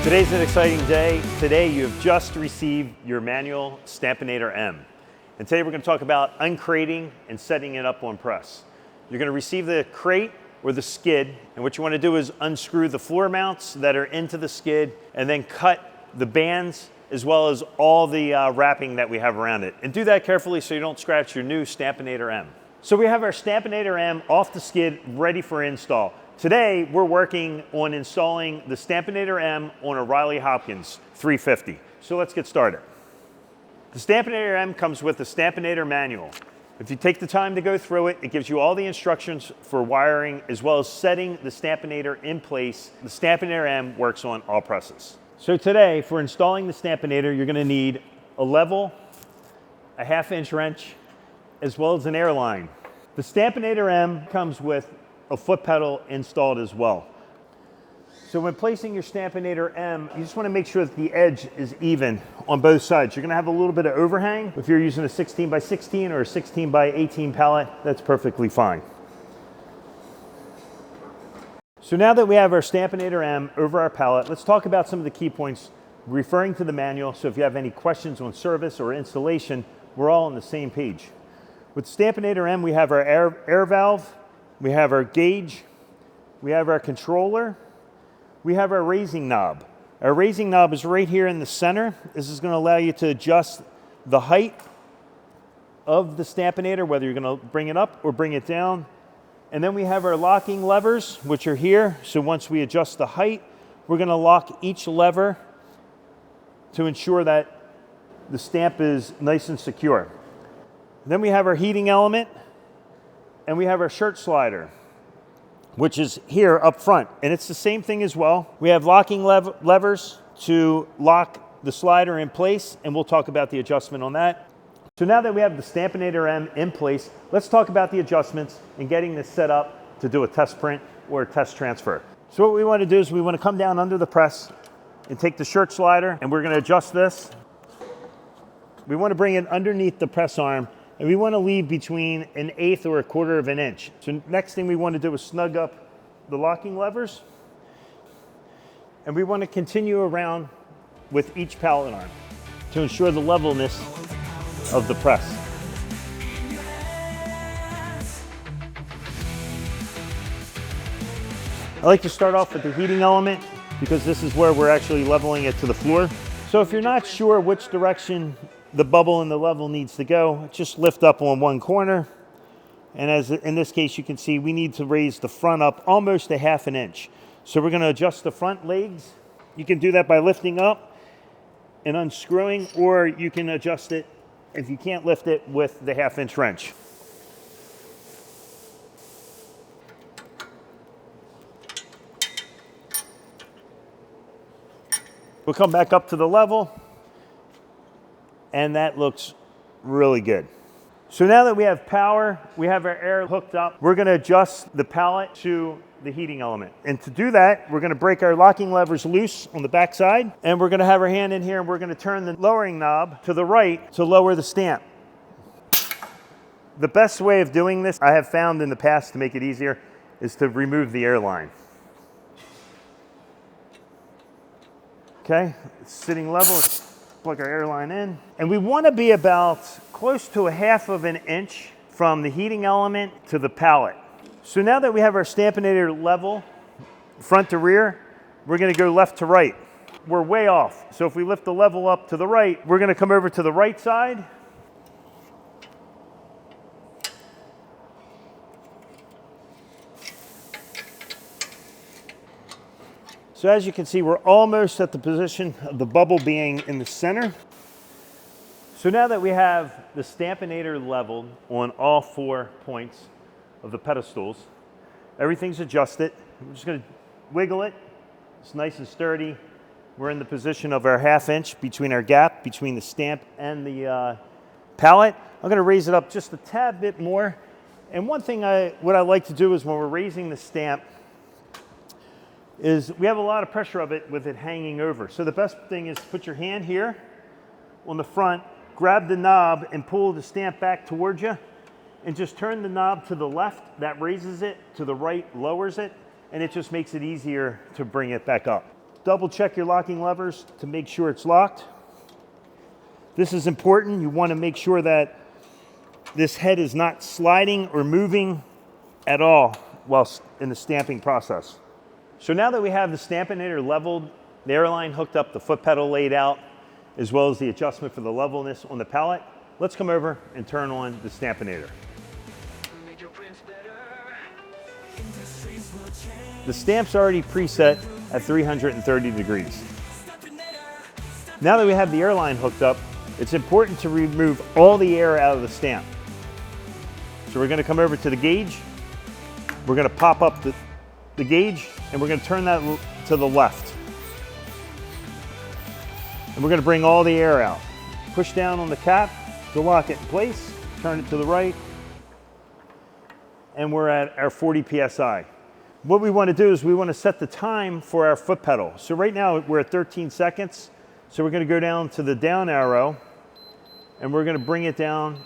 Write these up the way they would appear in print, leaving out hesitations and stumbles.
Today's an exciting day. Today you have just received your manual Stampinator M. And today we're going to talk about uncrating and setting it up on press. You're going to receive the crate or the skid, and what you want to do is unscrew the floor mounts that are into the skid and then cut the bands as well as all the wrapping that we have around it. And do that carefully so you don't scratch your new Stampinator M. So we have our Stampinator M off the skid ready for install. Today, we're working on installing the Stampinator M on a Riley Hopkins 350. So let's get started. The Stampinator M comes with the Stampinator manual. If you take the time to go through it, it gives you all the instructions for wiring as well as setting the Stampinator in place. The Stampinator M works on all presses. So today, for installing the Stampinator, you're gonna need a level, a 1/2-inch wrench, as well as an air line. The Stampinator M comes with a foot pedal installed as well. So when placing your Stampinator M, you just want to make sure that the edge is even on both sides. You're going to have a little bit of overhang. If you're using a 16 by 16 or a 16 by 18 pallet, that's perfectly fine. So now that we have our Stampinator M over our pallet, let's talk about some of the key points referring to the manual. So if you have any questions on service or installation, we're all on the same page. With Stampinator M, we have our air valve, we have our gauge, we have our controller, we have our raising knob. Our raising knob is right here in the center. This is going to allow you to adjust the height of the Stampinator, whether you're going to bring it up or bring it down. And then we have our locking levers, which are here. So once we adjust the height, we're going to lock each lever to ensure that the stamp is nice and secure. Then we have our heating element, and we have our shirt slider, which is here up front. And it's the same thing as well. We have locking levers to lock the slider in place, and we'll talk about the adjustment on that. So now that we have the Stampinator M in place, let's talk about the adjustments and getting this set up to do a test print or a test transfer. So what we want to do is we want to come down under the press and take the shirt slider, and we're going to adjust this. We want to bring it underneath the press arm, and we want to leave between 1/8 or 1/4 of an inch. So next thing we want to do is snug up the locking levers. And we want to continue around with each pallet arm to ensure the levelness of the press. I like to start off with the heating element because this is where we're actually leveling it to the floor. So if you're not sure which direction the bubble and the level needs to go, just lift up on one corner. And as in this case, you can see we need to raise the front up almost 1/2 inch. So we're going to adjust the front legs. You can do that by lifting up and unscrewing, or you can adjust it if you can't lift it with the 1/2-inch wrench. We'll come back up to the level, and that looks really good. So now that we have power, we have our air hooked up, we're going to adjust the pallet to the heating element. And to do that, we're going to break our locking levers loose on the back side, and we're going to have our hand in here, and we're going to turn the lowering knob to the right to lower the stamp. The best way of doing this, I have found in the past to make it easier, is to remove the air line. Okay, it's sitting level. Plug our air line in. And we want to be about close to 1/2 of an inch from the heating element to the pallet. So now that we have our Stampinator level, front to rear, we're going to go left to right. We're way off. So if we lift the level up to the right, we're going to come over to the right side. So as you can see, we're almost at the position of the bubble being in the center. So now that we have the Stampinator leveled on all 4 points of the pedestals, everything's adjusted. We're just going to wiggle it. It's nice and sturdy. We're in the position of our 1/2 inch between our gap, between the stamp and the pallet. I'm going to raise it up just a tad bit more. And one thing what I like to do is when we're raising the stamp, is we have a lot of pressure of it with it hanging over. So the best thing is to put your hand here on the front, grab the knob and pull the stamp back towards you, and just turn the knob to the left. That raises it, to the right lowers it, and it just makes it easier to bring it back up. double check your locking levers to make sure it's locked. This is important. You want to make sure that this head is not sliding or moving at all while in the stamping process. So now that we have the Stampinator leveled, the airline hooked up, the foot pedal laid out, as well as the adjustment for the levelness on the pallet, let's come over and turn on the Stampinator. The stamp's already preset at 330 degrees. Now that we have the airline hooked up, it's important to remove all the air out of the stamp. So we're going to come over to the gauge, we're going to pop up the gauge, and we're going to turn that to the left. And we're going to bring all the air out. Push down on the cap to lock it in place, turn it to the right, and we're at our 40 PSI. What we want to do is we want to set the time for our foot pedal. So right now we're at 13 seconds. So we're going to go down to the down arrow and we're going to bring it down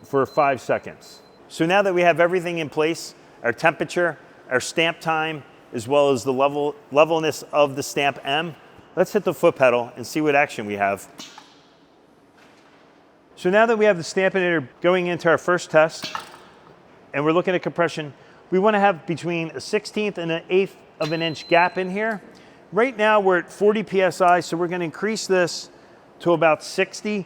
for 5 seconds. So now that we have everything in place, our temperature, our stamp time, as well as the levelness of the stamp M, let's hit the foot pedal and see what action we have. So now that we have the Stampinator going into our first test and we're looking at compression, we want to have between a 1/16 and an 1/8 of an inch gap in here. Right now we're at 40 PSI, so we're going to increase this to about 60.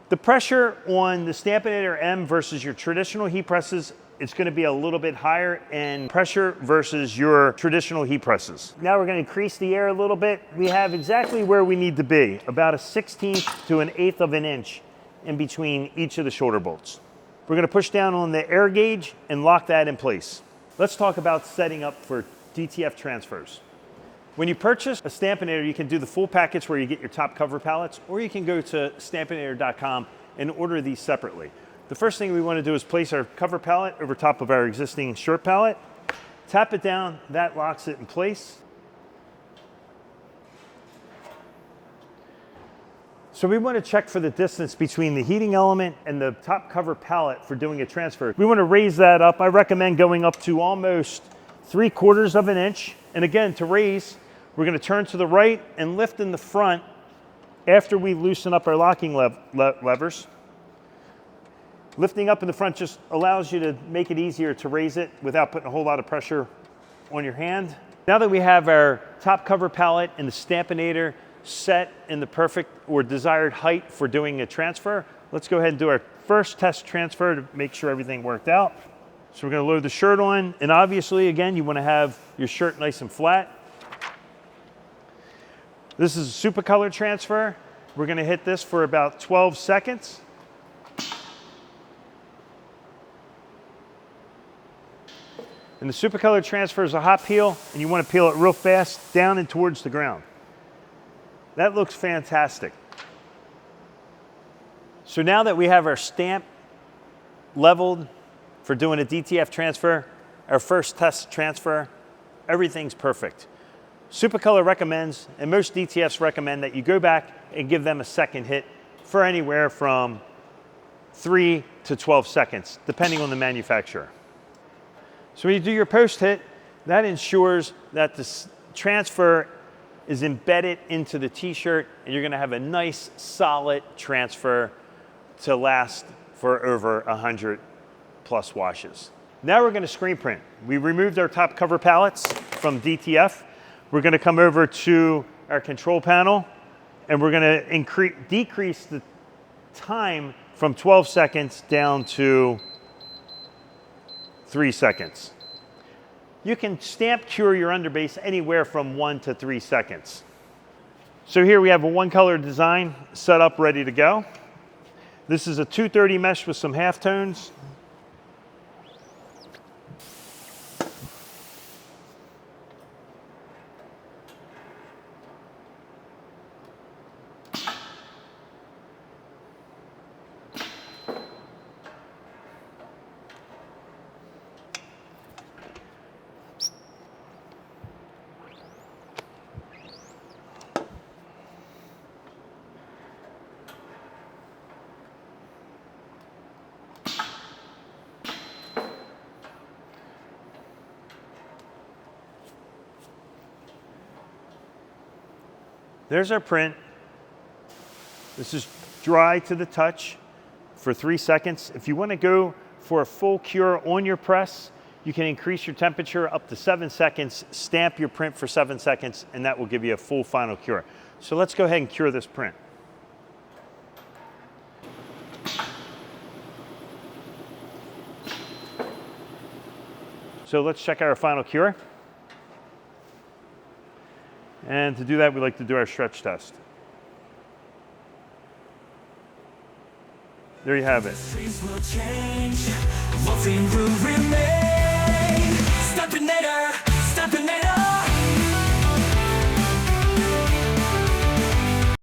The pressure on the Stampinator M versus your traditional heat presses, it's going to be a little bit higher in pressure versus your traditional heat presses. Now we're going to increase the air a little bit. We have exactly where we need to be, about a 1/16 to an 1/8 of an inch in between each of the shoulder bolts. We're going to push down on the air gauge and lock that in place. Let's talk about setting up for DTF transfers. When you purchase a Stampinator, you can do the full package where you get your top cover pallets, or you can go to Stampinator.com and order these separately. The first thing we want to do is place our cover pallet over top of our existing short pallet. Tap it down, that locks it in place. So we want to check for the distance between the heating element and the top cover pallet for doing a transfer. We want to raise that up. I recommend going up to almost 3/4 of an inch. And again, to raise, we're going to turn to the right and lift in the front after we loosen up our locking levers. Lifting up in the front just allows you to make it easier to raise it without putting a whole lot of pressure on your hand. Now that we have our top cover pallet and the Stampinator set in the perfect or desired height for doing a transfer, let's go ahead and do our first test transfer to make sure everything worked out. So we're going to load the shirt on, and obviously, again, you want to have your shirt nice and flat. This is a super color transfer. We're going to hit this for about 12 seconds. And the super color transfer is a hot peel, and you want to peel it real fast down and towards the ground. That looks fantastic. So now that we have our stamp leveled for doing a DTF transfer, our first test transfer, everything's perfect. Supercolor recommends, and most DTFs recommend, that you go back and give them a second hit for anywhere from 3 to 12 seconds, depending on the manufacturer. So when you do your post hit, that ensures that the transfer is embedded into the t-shirt, and you're going to have a nice solid transfer to last for over 100 plus washes. Now we're going to screen print. We removed our top cover pallets from DTF. We're going to come over to our control panel, and we're going to decrease the time from 12 seconds down to 3 seconds. You can stamp cure your underbase anywhere from 1 to 3 seconds. So here we have a one color design set up, ready to go. This is a 230 mesh with some halftones. There's our print. This is dry to the touch for 3 seconds. If you want to go for a full cure on your press, you can increase your temperature up to 7 seconds, stamp your print for 7 seconds, and that will give you a full final cure. So let's go ahead and cure this print. So let's check out our final cure. And to do that, we like to do our stretch test. There you have it. Stampinator.